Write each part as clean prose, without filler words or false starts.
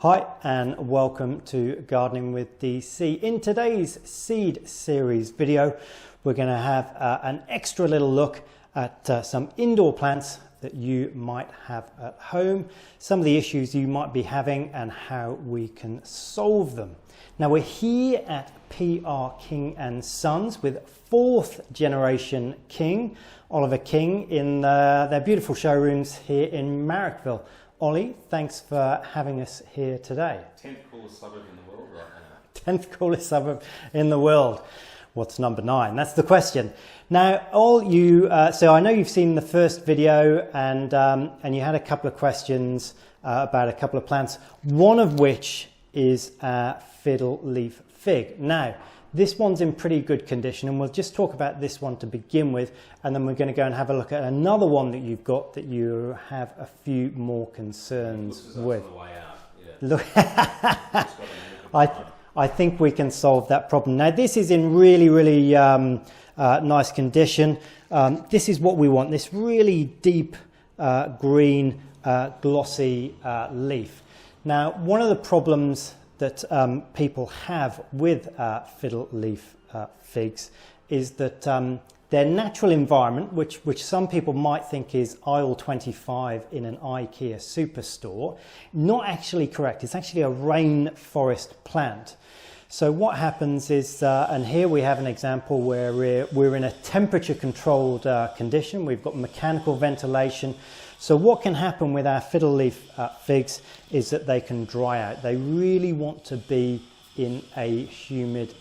Hi and welcome to Gardening with DC. In today's seed series video, we're going to have an extra little look at some indoor plants that you might have at home, some of the issues you might be having and how we can solve them. Now we're here at PR King and Sons with fourth generation King, Oliver King, in their beautiful showrooms here in Marrickville. Ollie, thanks for having us here today. 10th coolest suburb in the world right now. 10th coolest suburb in the world. What's number 9? That's the question. Now, so I know you've seen the first video and you had a couple of questions about a couple of plants, one of which is fiddle leaf fig. Now, this one's in pretty good condition, and we'll just talk about this one to begin with, and then we're going to go and have a look at another one that you've got that you have a few more concerns with. On the way out. Look, I think we can solve that problem. Now, this is in really nice condition. This is what we want, this really deep green glossy leaf. Now, one of the problems that people have with fiddle leaf figs is that their natural environment, which some people might think is aisle 25 in an IKEA superstore, not actually correct. It's actually a rainforest plant. So what happens is, and here we have an example where we're in a temperature controlled condition. We've got mechanical ventilation. So what can happen with our fiddle leaf figs is that they can dry out. They really want to be in a humid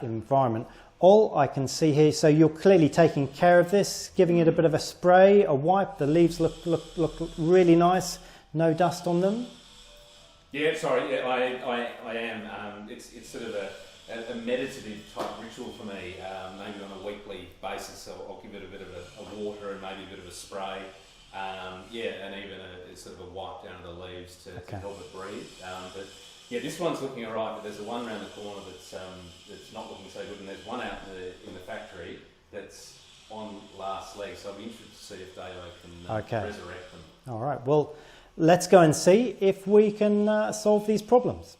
environment. All I can see here, so you're clearly taking care of this, giving it a bit of a spray, a wipe. The leaves look really nice. No dust on them. Yeah, sorry, yeah, I am. It's sort of a meditative type ritual for me, maybe on a weekly basis. So I'll give it a bit of a water and maybe a bit of a spray. And even a sort of a wipe down of the leaves to help it breathe. But yeah, this one's looking alright, but there's the one around the corner that's not looking so good, and there's one out in the factory that's on last leg. So I'll be interested to see if Davo can resurrect them. All right, well, let's go and see if we can solve these problems.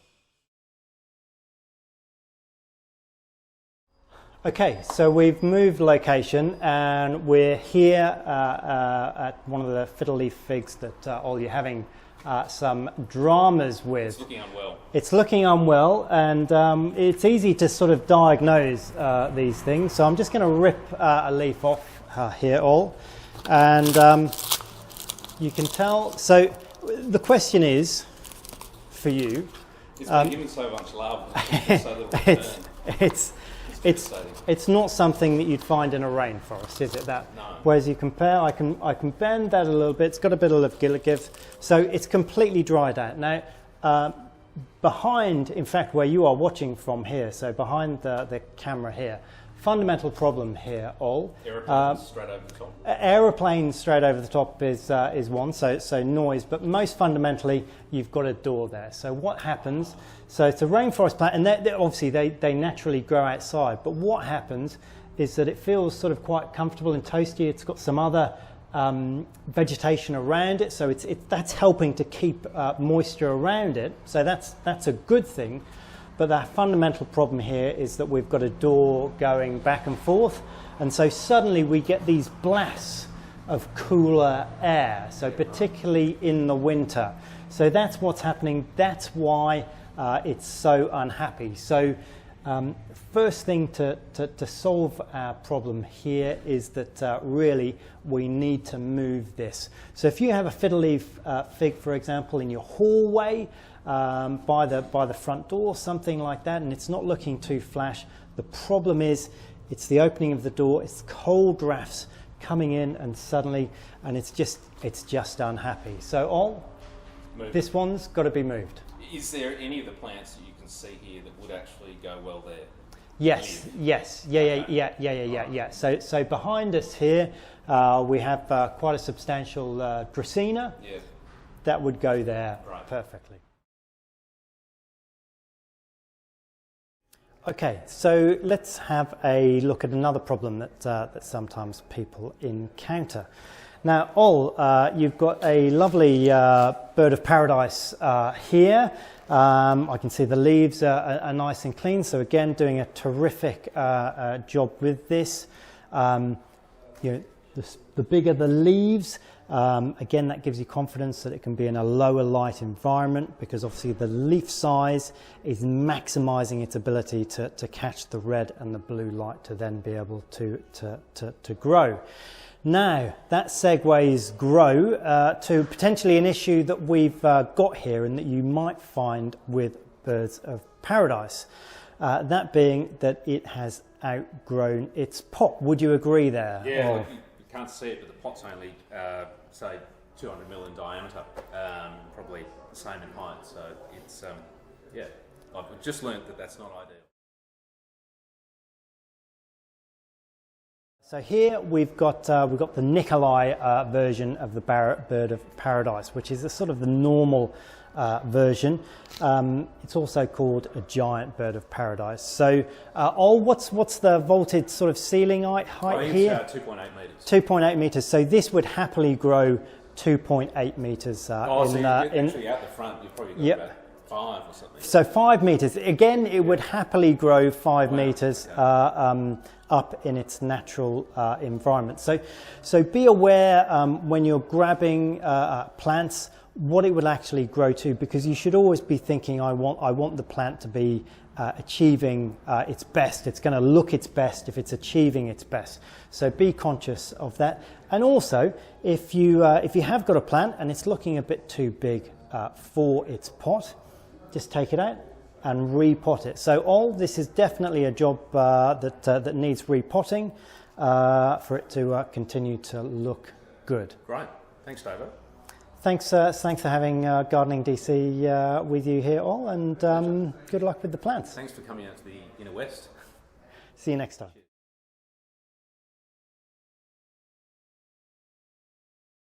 Okay, so we've moved location and we're here at one of the fiddle leaf figs that Ollie, you're having some dramas with. It's looking unwell. It's looking unwell, and it's easy to sort of diagnose these things. So I'm just going to rip a leaf off here, all, and you can tell. So the question is for you. It's been given so much love. So little It's not something that you'd find in a rainforest, is it? That. No. Whereas you compare, I can bend that a little bit. It's got a bit of give, so it's completely dried out. Now, behind, in fact, where you are watching from here, so behind the camera here, fundamental problem here, all. Aeroplanes straight over the top. Aeroplanes straight over the top is one, so noise, but most fundamentally, you've got a door there. So what happens? So it's a rainforest plant, and obviously they naturally grow outside, but what happens is that it feels sort of quite comfortable and toasty. It's got some other vegetation around it, so that's helping to keep moisture around it, so that's a good thing. But the fundamental problem here is that we've got a door going back and forth, and so suddenly we get these blasts of cooler air, so particularly in the winter. So that's what's happening. That's why it's so unhappy. So first thing to solve our problem here is that really we need to move this. So if you have a fiddle leaf fig, for example, in your hallway, by the front door, something like that, and it's not looking too flash, the problem is it's the opening of the door, it's cold drafts coming in, and suddenly, and it's just unhappy. So this one's got to be moved. Is there any of the plants that you can see here that would actually go well there? Yes, yeah. So behind us here, we have quite a substantial Dracaena. Yeah. That would go there right. Perfectly. Okay, so let's have a look at another problem that sometimes people encounter. Now, you've got a lovely bird of paradise here. I can see the leaves are nice and clean, so again doing a terrific job with this. The bigger the leaves, again that gives you confidence that it can be in a lower light environment, because obviously the leaf size is maximising its ability to catch the red and the blue light to then be able to grow. Now, that segues grow to potentially an issue that we've got here and that you might find with birds of paradise. That being that it has outgrown its pot. Would you agree there? Yeah, look, you can't see it, but the pot's only, say, 200 mil in diameter, probably the same in height. So it's, yeah, I've just learnt that that's not ideal. So here we've got the Nikolai version of the bird of paradise, which is a sort of the normal version. It's also called a giant bird of paradise. So, what's the vaulted sort of ceiling height here? It's 2.8 metres. 2.8 metres. So this would happily grow 2.8 metres. So actually out the front, you've probably got about 5 or something. So 5 metres. Again, it would happily grow 5 metres up in its natural environment. So be aware when you're grabbing plants what it will actually grow to, because you should always be thinking, I want the plant to be achieving its best. It's going to look its best if it's achieving its best. So be conscious of that. And also, if you have got a plant and it's looking a bit too big for its pot, just take it out and repot it. So this is definitely a job that needs repotting for it to continue to look good. Great. Thanks, David. Thanks for having Gardening DC with you here, all, and good luck with the plants. Thanks for coming out to the Inner West. See you next time.